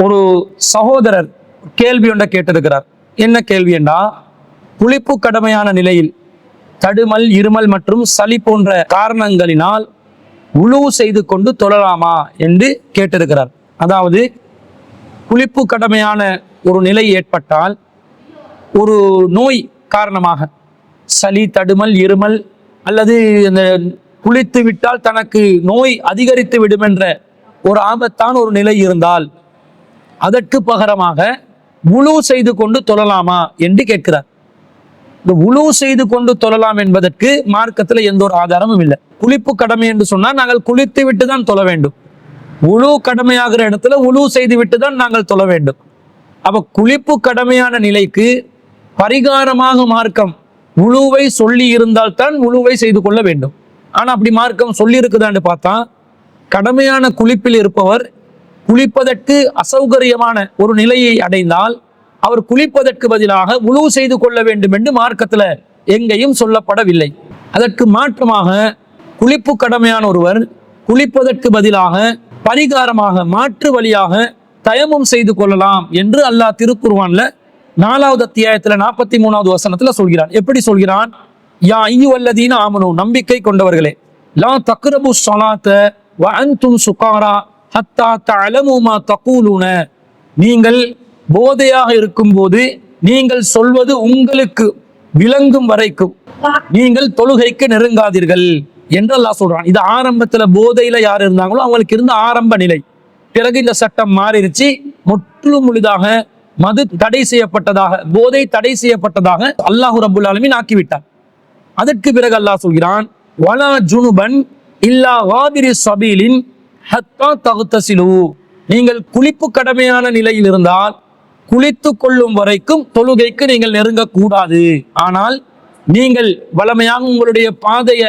ஒரு சகோதரர் கேள்வி ஒன்றை கேட்டிருக்கிறார். என்ன கேள்வி என்றா, குளிப்பு கடமையான நிலையில் தடுமல், இருமல் மற்றும் சளி போன்ற காரணங்களினால் உழு செய்து கொண்டு தொழலாமா என்று கேட்டிருக்கிறார். அதாவது குளிப்பு கடமையான ஒரு நிலை ஏற்பட்டால், ஒரு நோய் காரணமாக சளி, தடுமல், இருமல் அல்லது இந்த குளித்து விட்டால் தனக்கு நோய் அதிகரித்து விடும் என்ற ஒரு ஆபத்தான ஒரு நிலை இருந்தால் அதற்கு பகரமாக உழு செய்து கொண்டு தொழலாமா என்று கேட்கிறார். இந்த உழு செய்து கொண்டு தொழலாம் என்பதற்கு மார்க்கத்தில் எந்த ஒரு ஆதாரமும் இல்லை. குளிப்பு கடமை என்று சொன்னால் நாங்கள் குளித்து விட்டு தான் தொழ வேண்டும். உழு கடமையாகிற இடத்துல உழு செய்து விட்டு தான் நாங்கள் தொழ வேண்டும். அப்ப குளிப்பு கடமையான நிலைக்கு பரிகாரமாக மார்க்கம் உழுவை சொல்லி இருந்தால் தான் உழுவை செய்து கொள்ள வேண்டும். ஆனா அப்படி மார்க்கம் சொல்லி இருக்குதான்னு பார்த்தா, கடமையான குளிப்பில் இருப்பவர் குளிப்பதற்கு அசௌகரியமான ஒரு நிலையை அடைந்தால் அவர் குளிப்பதற்கு பதிலாக உழு செய்து கொள்ள வேண்டும் என்று மார்க்கத்துல எங்கேயும் சொல்லப்படவில்லை. அதற்கு மாற்றமாக குளிப்பு கடமையான ஒருவர் குளிப்பதற்கு பதிலாக பரிகாரமாக மாற்று வழியாக தயமம் செய்து கொள்ளலாம் என்று அல்லாஹ் திருக்குர்ஆன்ல 4வது அத்தியாயத்துல 43வது வசனத்துல சொல்கிறான். எப்படி சொல்கிறான்? யா அய்யுஹல்லதீன ஆமனூ, நம்பிக்கை கொண்டவர்களே, லா தக்ரபு ஸலாத்த வ அன்தும் சுகாரா ஹத்தா தஅலமு மா தகூலுன, நீங்கள் போதையாக இருக்கும்போது நீங்கள் சொல்வது உங்களுக்கு விளங்கும் வரைக்கும் நீங்கள் தொழுகைக்கு நெருங்காதீர்கள் என்று அல்லாஹ் சொல்றான். இது ஆரம்பத்துல போதையில யார் இருந்தாங்களோ அவங்களுக்கு இருந்த ஆரம்ப நிலை. பிறகு இந்த சட்டம் மாறிடுச்சு, முற்றிலும் முழுதாக மது தடை செய்யப்பட்டதாக, போதை தடை செய்யப்பட்டதாக அல்லாஹ் ரப்புல் ஆலமீன் ஆக்கிவிட்டார். அதற்கு பிறகு அல்லாஹ் சொல்கிறான், வலா ஜுனுபன் இல்லா வாபிரி சபீலின் ஹத்தா தகுத்தசிலு, நீங்கள் குளிப்பு கடமையான நிலையில் இருந்தால் குளித்து கொள்ளும் வரைக்கும் தொழுகைக்கு நீங்கள் நெருங்கக்கூடாது. ஆனால் நீங்கள் வளமையாக உங்களுடைய பாதைய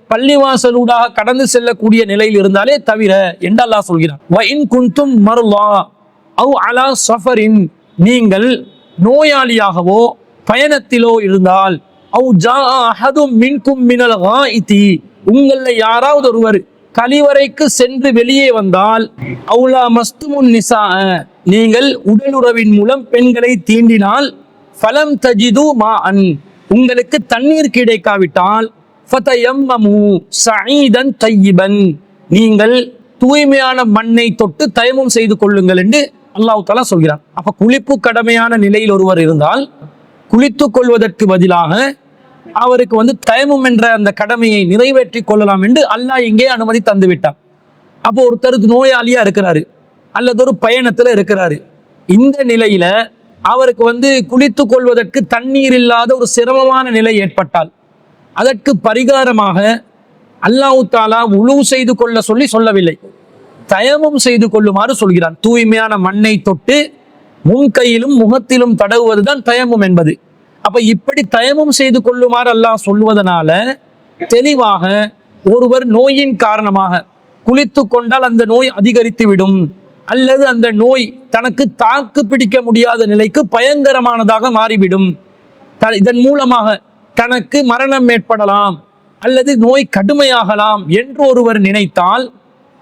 பள்ளிவாசலூடாக கடந்து செல்லக்கூடிய நிலையில் இருந்தாலே தவிர என்று அல்லாஹ் சொல்கிறான். வ இன் குன்தும் மர்லா அவ் அலா சஃபரின், நீங்கள் நோயாளியாகவோ பயணத்திலோ இருந்தால், அவ் ஜா அஹதும் மின்கும் மினல் காயிதி, உங்களில் யாராவது ஒருவர் கழிவறைக்கு சென்று வெளியே வந்தால், அவுலா மஸ்துமுன் நிசா, நீங்கள் உடலுறவின் மூலம் பெண்களை தீண்டினால், ஃபலம் தஜிது மா அன், உங்களுக்கு தண்ணீர் கிடைக்காவிட்டால், ஃபதயம்மமு ஸஈதன் தய்யிபன், நீங்கள் தூய்மையான மண்ணை தொட்டு தயமம் செய்து கொள்ளுங்கள் என்று அல்லாஹ் தஆலா சொல்கிறான். அப்ப குளிப்பு கடமையான நிலையில் ஒருவர் இருந்தால் குளித்துக் கொள்வதற்கு பதிலாக அவருக்கு தயமம் என்ற அந்த கடமையை நிறைவேற்றி கொள்ளலாம் என்று அல்லாஹ் இங்கே அனுமதி தந்து விட்டான். அப்போ ஒருத்தர் நோயாளியா இருக்கிறாரு அல்லது ஒரு பயணத்துல இருக்கிறாரு. இந்த நிலையில அவருக்கு குளித்துக் கொள்வதற்கு தண்ணீர் இல்லாத ஒரு சிரமமான நிலை ஏற்பட்டால் அதற்கு பரிகாரமாக அல்லாஹ் தஆலா உழு செய்து கொள்ள சொல்லவில்லை, தயமம் செய்து கொள்ளுமாறு சொல்கிறான். தூய்மையான மண்ணை தொட்டு முன்கையிலும் முகத்திலும் தடவுவதுதான் தயமம் என்பது. அப்ப இப்படி தயமம் செய்து கொள்ளுமாறு அல்லாஹ் சொல்வதனால தெளிவாக ஒருவர் நோயின் காரணமாக குளித்து கொண்டால் அந்த நோய் அதிகரித்து விடும் அல்லது அந்த நோய் தனக்கு தாக்கு பிடிக்க முடியாத நிலைக்கு பயங்கரமானதாக மாறிவிடும், இதன் மூலமாக தனக்கு மரணம் ஏற்படலாம் அல்லது நோய் கடுமையாகலாம் என்று ஒருவர் நினைத்தால்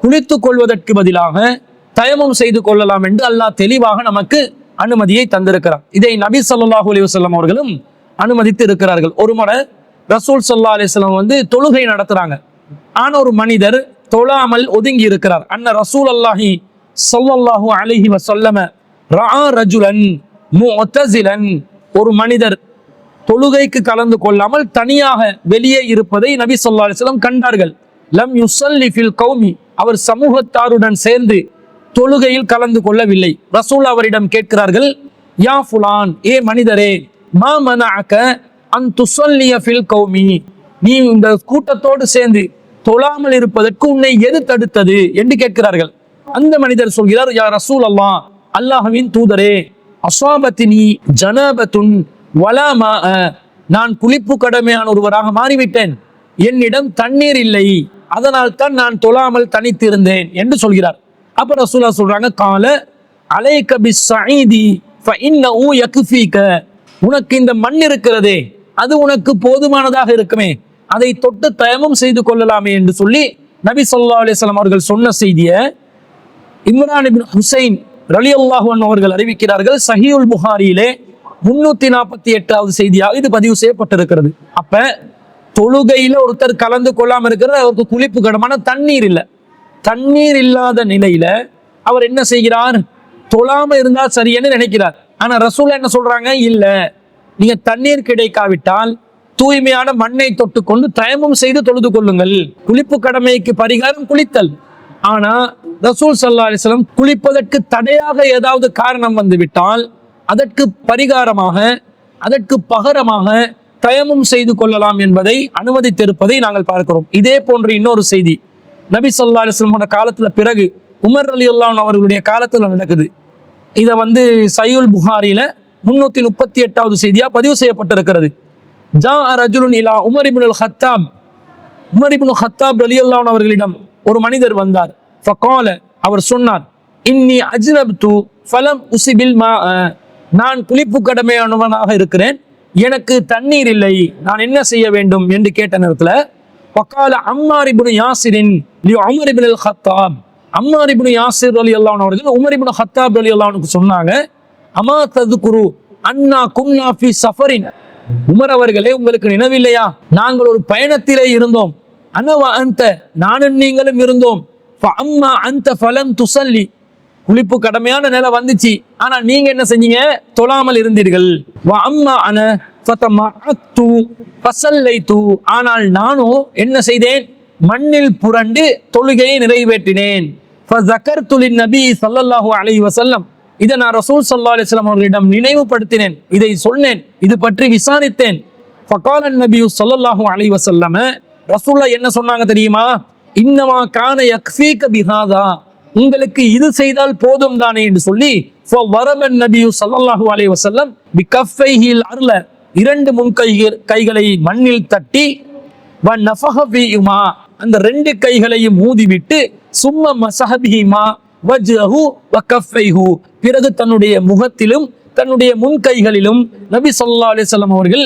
குளித்துக் கொள்வதற்கு பதிலாக தயமம் செய்து கொள்ளலாம் என்று அல்லாஹ் தெளிவாக நமக்கு அனுமதியை தந்திருக்கிறார். இதை நபி ஸல்லல்லாஹு அலைஹி வஸல்லம் அவர்களும் அனுமதித்து இருக்கிறார்கள். ஒரு முறை ரசூல் ஸல்லல்லாஹு அலைஹி வஸல்லம் தொழுகை நடத்துறாங்க. ஆனா ஒரு மனிதர் தொழாமல் ஒதுங்கி இருக்கிறார். அன்ன ரசூலுல்லாஹி ஸல்லல்லாஹு அலைஹி வஸல்லம் ரஆ ரஜுலன் முஅ்தஸிலன், ஒரு மனிதர் தொழுகைக்கு கலந்து கொள்ளாமல் தனியாக வெளியே இருப்பதை நபி ஸல்லல்லாஹு அலைஹி வஸல்லம் கண்டார்கள். லம் யுஸல்லி ஃபில் கௌமி, அவர் சமூகத்தாருடன் சேர்ந்து தொழுகையில் கலந்து கொள்ளவில்லை. ரசூல் அவரிடம் கேட்கிறார்கள், யா ஃபுலான், ஏ மனிதரே, மா மனஅக அன் துஸல்லிய ஃபில் கௌமி, நீ இந்த கூட்டத்தோடு சேர்ந்து தொழாமல் இருப்பதற்கு உன்னை எது தடுத்தது என்று கேட்கிறார்கள். அந்த மனிதர் சொல்கிறார், யா ரசூல் அல்லாஹ், அல்லாஹ்வின் தூதரே, அஸாபத்தினி ஜனாபத்துன் வலா மா, நான் குளிப்பு கடமையான ஒருவராக மாறிவிட்டேன், என்னிடம் தண்ணீர் இல்லை, அதனால் தான் நான் தொழாமல் தனித்திருந்தேன் என்று சொல்கிறார். அப்ப ரசூலுல்லாஹ் சொல்றாங்க, கால அலைக பிஸ்ஸஈதி ஃபஇன்னஹு யக்ஃபீக, உனக்கு இந்த மண் இருக்கிறதே அது உனக்கு போதுமானதாக இருக்குமே, அதை தொட்டு தயமம் செய்து கொள்ளலாமே என்று சொல்லி நபி ஸல்லல்லாஹு அலைஹி வஸல்லம் அவர்கள் சொன்ன செய்தியை இம்ரான் இப்னு ஹுசைன் ரலியல்லாஹு அன்ஹு அவர்கள் அறிவிக்கிறார்கள், சஹீஹுல் புகாரியிலே 348வது செய்தியாக இது பதிவு செய்யப்பட்டிருக்கிறது. அப்ப தொழுகையில ஒருத்தர் கலந்து கொள்ளாம இருக்கிறது அவருக்கு குளிப்பு கடமான தண்ணீர் இல்லை. தண்ணீர் இல்லாத நிலையில அவர் என்ன செய்கிறார்? தொழாம இருந்தா சரியன்னு நினைக்கிறார். ஆனா ரசூல் என்ன சொல்றாங்க? இல்ல, நீங்க தண்ணீர் கிடைக்காவிட்டால் தூய்மையான மண்ணை தொட்டு கொண்டு தயமம் செய்து தொழுது கொள்ளுங்கள். குளிப்பு கடமைக்கு பரிகாரம் குளித்தல். ஆனா ரசூல் ஸல்லல்லாஹு அலைஹி வஸல்லம் குளிப்பதற்கு தடையாக ஏதாவது காரணம் வந்து விட்டால் அதற்கு பரிகாரமாக, அதற்கு பகரமாக தயமம் செய்து கொள்ளலாம் என்பதை அனுமதித்திருப்பதை நாங்கள் பார்க்கிறோம். இதே போன்ற இன்னொரு செய்தி நபி ஸல்லல்லாஹு அலைஹி வஸல்லம் காலத்துல பிறகு உமர் ரலியல்லாஹு அன்ஹு அவர்களுடைய காலத்துல நடக்குது. இதை சஹீஹுல் புகாரியில 338வது செய்தியா பதிவு செய்யப்பட்டிருக்கிறது. ஜா ரஜுலுன் இலா உமர் இப்னுல் ஹத்தாப், உமர் இப்னு ஹத்தாப் ரலியல்லாஹு அன்ஹு அவர்களிடம் ஒரு மனிதர் வந்தார். ஃபகால, அவர் சொன்னார், இன்னி அஜ்னப்து ஃபலம் உஸிபில் மா, நான் குளிப்பு கடமையானவனாக இருக்கிறேன், எனக்கு தண்ணீர் இல்லை, நான் என்ன செய்ய வேண்டும் என்று கேட்ட நேரத்துல ஃபகால அம்மார் இப்னு யாசிரின் லி உமர் இப்னுல் ஹத்தாப், அம்மார் இப்னு யாசிர் ரலியல்லாஹு அன்ஹு அவர்கள் உமர் இப்னு ஹத்தாப் ரலியல்லாஹு அன்ஹுக்கு சொன்னாங்க, அமா ததுகுரு அன்னா குன்னா ஃபி சஃபரின், உமர் அவர்களே உங்களுக்கு நினைவில்லையா, நாங்கள் ஒரு பயணத்திலே இருந்தோம், அனவ அன்த, நானும் நீங்களும் இருந்தோம், ஃபஅம்மா அன்த ஃபலம் துஸல்லி, குளிப்பு கடமையான நிலை வந்துச்சு, ஆனா நீங்க என்ன செஞ்சீங்க? தொழாமல் இருந்தீர்கள். வ அம்மா அன ஃபதமஅத்து ஃபஸல்லைது, ஆனால் நானும் என்ன செய்தேன்? மண்ணில் புரண்டு தொழுகையை நிறைவேற்றினேன். ஃபஸகர்து லின்னபி ஸல்லல்லாஹு அலைஹி வஸல்லம், இதை நான் ரசூல் ஸல்லல்லாஹு அலைஹி வஸல்லம் அவர்களிடம் நினைவுபடுத்தினேன், இதை சொன்னேன், இது பற்றி விசாரித்தேன். ஃபகால நபி ஸல்லல்லாஹு அலைஹி வஸல்லம், ரசூலுல்லாஹ் என்ன சொன்னாங்க தெரியுமா? இன்னமா கான யக்ஃபீக பிஹாதா, உங்களுக்கு இது செய்தால் போதும் தானே என்று சொல்லி ஃபவரபன் நபி ஸல்லல்லாஹு அலைஹி வஸல்லம் பிகஃபைஹில் அர்ல, இரண்டு முன் கைகளை மண்ணில் தட்டி வ நஃபஹ ஃபீஹிமா, அந்த ரெண்டு கைகளையும் ஊதிவிட்டு சும்ம மஸஹ பிஹிமா வஜ்ஹு வ கஃபைஹு, பிறகு தன்னுடைய முகத்திலும் தன்னுடைய முன் கைகளிலும் நபி ஸல்லல்லாஹு அலைஹி வஸல்லம் அவர்கள்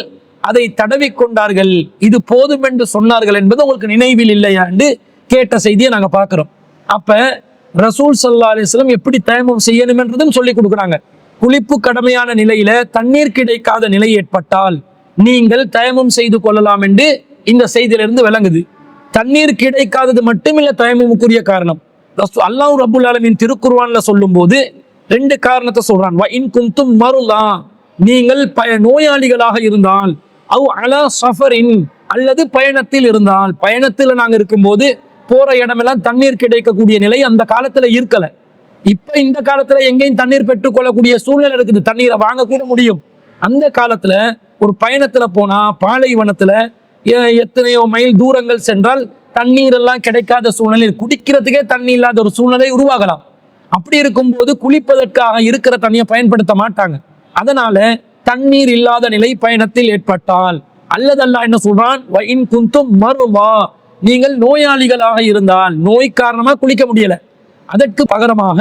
அதை தடவி கொண்டார்கள். இது போதும் என்று சொன்னார்கள் என்பது உங்களுக்கு நினைவில் இல்லையா என்று கேட்ட செய்தியை நாங்க பார்க்கிறோம். அப்ப ரசூல் ஸல்லல்லாஹு அலைஹி வஸல்லம் எப்படி தயமம் செய்யணும் என்றதும் சொல்லி கொடுக்குறாங்க. குளிப்பு கடமையான நிலையில தண்ணீர் கிடைக்காத நிலை ஏற்பட்டால் நீங்கள் தயமம் செய்து கொள்ளலாம் என்று இந்த செய்தியிலிருந்து விளங்குது. தண்ணீர் கிடைக்காதது மட்டுமில்ல தயமமுக்குரிய காரணம். அல்லாஹ் ரப்புல் ஆலமீன் திருக்குர்ஆன்ல சொல்லும் போது ரெண்டு காரணத்தை சொல்றான். வ இன் குன்தும் மருலா, நீங்கள் நோயாளிகளாக இருந்தால், அவ் அலா சஃபரின், அல்லது பயணத்தில் இருந்தால், பயணத்தில் நாங்க இருக்கும்போது போற இடமெல்லாம் தண்ணீர் கிடைக்கக்கூடிய நிலை அந்த காலத்துல இருக்கல. இப்ப இந்த காலத்துல எங்கேயும் தண்ணீர் பெற்றுக்கொள்ளக்கூடிய சூழ்நிலை இருக்குது, தண்ணீரை வாங்க கூட முடியும். அந்த காலத்துல ஒரு பயணத்துல போனா பாலைவனத்துல எத்தனையோ மைல் தூரங்கள் சென்றால் தண்ணீர் எல்லாம் கிடைக்காத சூழ்நிலை, குடிக்கிறதுக்கே தண்ணி இல்லாத ஒரு சூழ்நிலை உருவாகலாம். அப்படி இருக்கும்போது குளிப்பதற்காக இருக்கிற தண்ணியை பயன்படுத்த மாட்டாங்க. அதனால தண்ணீர் இல்லாத நிலை பயணத்தில் ஏற்பட்டால், அல்லது அல்லாஹ் என்ன சொல்றான், வ இன் குன்தும் மர்வா, நீங்கள் நோயாளிகளாக இருந்தால், நோய் காரணமா குளிக்க முடியல, அதற்கு பகரமாக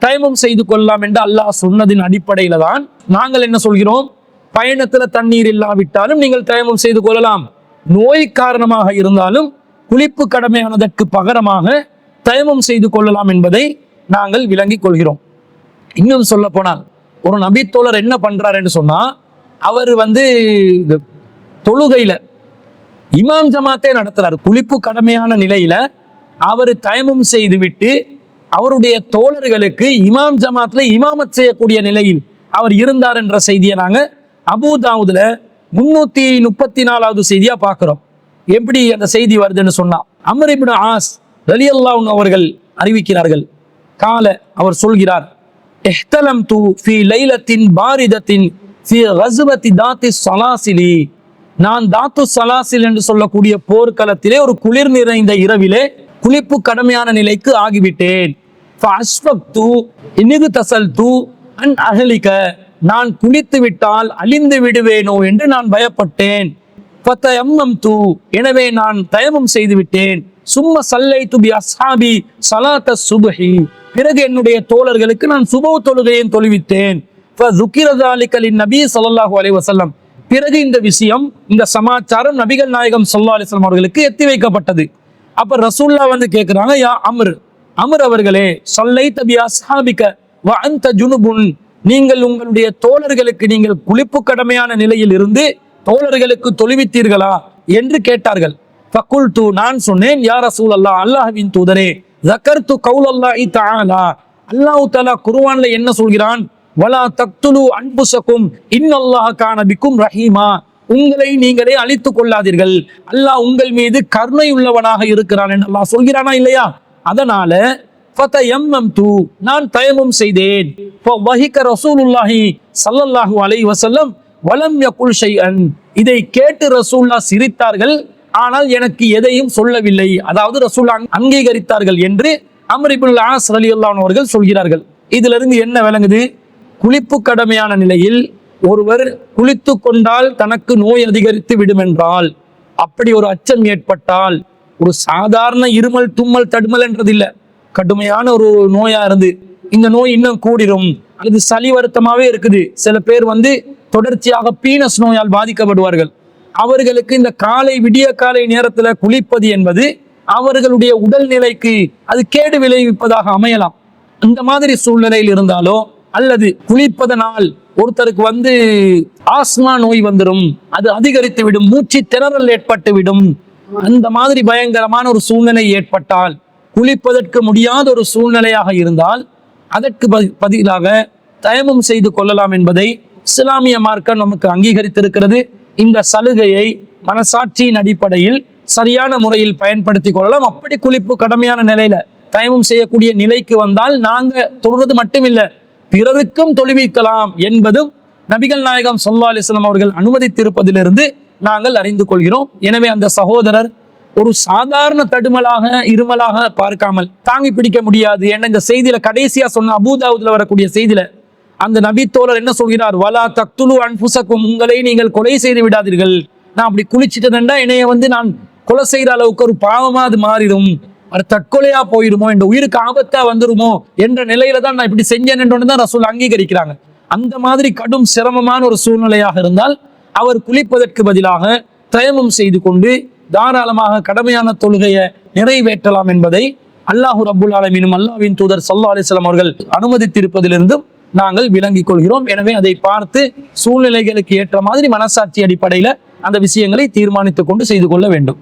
தயமம் செய்து கொள்ளலாம் என்று அல்லாஹ் சொன்னதின் அடிப்படையில தான் நாங்கள் என்ன சொல்கிறோம், பயணத்துல தண்ணீர் இல்லாவிட்டாலும் நீங்கள் தயமம் செய்து கொள்ளலாம், நோய் காரணமாக இருந்தாலும் குளிப்பு கடமையானதற்கு பகரமாக தயமம் செய்து கொள்ளலாம் என்பதை நாங்கள் விளங்கிக் கொள்கிறோம். இன்னும் சொல்ல போனால் ஒரு நபித்தோழர் என்ன பண்றார் என்று சொன்னா, அவர் தொழுகையில இமாம் ஜமாத்தே நடத்துறாரு. குளிப்பு கடமையான நிலையில அவர் தயமம் செய்து விட்டு அவருடைய தோழர்களுக்கு இமாம் ஜமாத்ல இமாமத் செய்யக்கூடிய நிலையில் அவர் இருந்தார் என்ற செய்தியை நாங்க அபூ தாவூதுல 334வது செய்தியா பார்க்கிறோம். எப்படி அந்த செய்தி வருதுன்னு சொன்னா, அம்ர் இப்னு ஆஸ் ரலியல்லாஹு அன்ஹு அவர்கள் அறிவிக்கிறார்கள். கால, அவர் சொல்கிறார், இஹ்தலம்து ஃபீ லைலத்தின் பாரிதத்தின் ஃபீ கஸ்வத்தி தாத்தி ஸலாசிலி, நான் தாத்து ஸலாசில் என்று சொல்லக்கூடிய போர்க்களத்திலே ஒரு குளிர் நிறைந்த இரவிலே குளிப்பு கடமையான நிலைக்கு ஆகிவிட்டேன். ஃபஅஸ்ஃபக்து இன்இக்தஸல்து அன் அஹ்லிக, நான் குளித்து விட்டால் அழிந்து விடுவேனோ என்று நான் பயப்பட்டேன். ஃபதயம்மம்து, எனவே நான் தயமம் செய்து விட்டேன். சும்ம ஸல்லைது பி அஸ்ஹாபி ஸலாத்த சுப்ஹி, பிறகு என்னுடைய தோழர்களுக்கு நான் சுபஹ் தொழுகையை தொழுவித்தேன். ஃபதுகிர ஸாலிக லின்னபி ஸல்லல்லாஹு அலைஹி வஸல்லம், பிறகு இந்த விஷயம், இந்த சமாச்சாரம் நபிகள் நாயகம் ஸல்லல்லாஹு அலைஹி வஸல்லம் அவர்களுக்கு எத்தி வைக்கப்பட்டது. அப்ப ரசூலுல்லாஹ் கேட்கிறாங்க, யா அம்ர், அம்ர் அவர்களே, ஸல்லைத பி அஸ்ஹாபிக, வ அன்த ஜுனுபுன், நீங்கள் உங்களுடைய தோழர்களுக்கு நீங்கள் குளிப்பு கடமையான நிலையில் இருந்து தோழர்களுக்கு தொழுவித்தீர்களா என்று கேட்டார்கள். ஃபகுல்து, நான் சொன்னேன், யா ரசூலல்லாஹ், அல்லாஹ்வின் தூதரே, ஸக்கர்து கௌலல்லாஹி தஆலா, அல்லாஹ் தஆலா குர்ஆன்ல என்ன சொல்கிறான், வலா தக்துலு அன்ஃபுஸகும் இன்னல்லாஹ கான பிக்கும் ரஹீமா, உங்களை நீங்களே அழித்துக் கொள்ளாதீர்கள், அல்லாஹ் உங்கள் மீது கருணை உள்ளவனாக இருக்கிறான் என்று அல்லாஹ் சொல்கிறானா இல்லையா? அதனால ஃபதயம்மம்து, நான் தயம்மம் செய்தேன். ஃபவஹிக ரசூலுல்லாஹி ஸல்லல்லாஹு அலைஹி வஸல்லம் வலம் யகுல் ஷைஅன், இதை கேட்டு ரசூலுல்லாஹ் சிரித்தார்கள், ஆனால் எனக்கு எதையும் சொல்லவில்லை. அதாவது ரசூலுல்லாஹ் அங்கீகரித்தார்கள் என்று அம்ர் இப்னுல் ஆஸ் ரலியல்லாஹு அன்ஹு அவர்கள் சொல்கிறார்கள். இதுல இருந்து என்ன விளங்குது? குளிப்பு கடமையான நிலையில் ஒருவர் குளித்து கொண்டால் தனக்கு நோய் அதிகரித்து விடும் என்றால், அப்படி ஒரு அச்சம் ஏற்பட்டால், ஒரு சாதாரண இருமல் தும்மல் தடுமல் என்றது இல்லை, கடுமையான ஒரு நோயா இருந்து இந்த நோய் இன்னும் கூடிரும், அல்லது சளி வருத்தமாவே இருக்குது, சில பேர் தொடர்ச்சியாக பீனஸ் நோயால் பாதிக்கப்படுவார்கள், அவர்களுக்கு இந்த காலை விடிய காலை நேரத்துல குளிப்பது என்பது அவர்களுடைய உடல்நிலைக்கு அது கேடு விளைவிப்பதாக அமையலாம். இந்த மாதிரி சூழ்நிலையில் இருந்தாலோ, அல்லது குளிப்பதனால் ஒருத்தருக்கு ஆஸ்மா நோய் வந்துடும், அது அதிகரித்து விடும், மூச்சு திணறல் ஏற்பட்டு விடும், அந்த மாதிரி பயங்கரமான ஒரு சூழ்நிலை ஏற்பட்டால், குளிப்பதற்கு முடியாத ஒரு சூழ்நிலையாக இருந்தால் அதற்கு பதிலாக தயமம் செய்து கொள்ளலாம் என்பதை இஸ்லாமிய மார்க்கம் நமக்கு அங்கீகரித்திருக்கிறது. இந்த சலுகையை மனசாட்சியின் அடிப்படையில் சரியான முறையில் பயன்படுத்தி கொள்ளலாம். அப்படி குளிப்பு கடமையான நிலையில தயமம் செய்யக்கூடிய நிலைக்கு வந்தால் நாங்க தொழுவது மட்டுமில்லை, பிறருக்கும் தொழுவிக்கலாம் என்பதும் நபிகள் நாயகம் ஸல்லல்லாஹு அலைஹி வஸல்லம் அவர்கள் அனுமதித்திருப்பதிலிருந்து நாங்கள் அறிந்து கொள்கிறோம். எனவே அந்த சகோதரர் ஒரு சாதாரண தடுமலாக இருமலாக பார்க்காமல், தாங்கி பிடிக்க முடியாது என்ற இந்த செய்தியில கடைசியா சொன்ன அபூதாவுதுல வரக்கூடிய செய்தியில அந்த நபி தோழர் என்ன சொல்கிறார், வலா தக்துலு அன்ஃபுஸக்கும், உங்களை நீங்கள் கொலை செய்து விடாதீர்கள், நான் அப்படி குளிச்சுட்டேன்டா என்னைய நான் கொலை செய்யற அளவுக்கு ஒரு பாவமா அது மாறிடும், அது தற்கொலையா போயிருமோ, என்ற உயிருக்கு ஆபத்தா வந்துருமோ என்ற நிலையில தான் நான் இப்படி செஞ்சேன் தான் ரசூல் அங்கீகரிக்கிறாங்க. அந்த மாதிரி கடும் சிரமமான ஒரு சூழ்நிலையாக இருந்தால் அவர் குளிப்பதற்கு பதிலாக தயமம் செய்து கொண்டு தாராளமாக கடமையான தொழுகையை நிறைவேற்றலாம் என்பதை அல்லாஹு ரப்புல் ஆலமீனும் அல்லாஹ்வின் தூதர் ஸல்லல்லாஹு அலைஹி வஸல்லம் அவர்கள் அனுமதித்திருப்பதிலிருந்தும் நாங்கள் விளங்கிக் கொள்கிறோம். எனவே அதை பார்த்து சூழ்நிலைகளுக்கு ஏற்ற மாதிரி மனசாட்சி அடிப்படையில அந்த விஷயங்களை தீர்மானித்துக் கொண்டு செய்து கொள்ள வேண்டும்.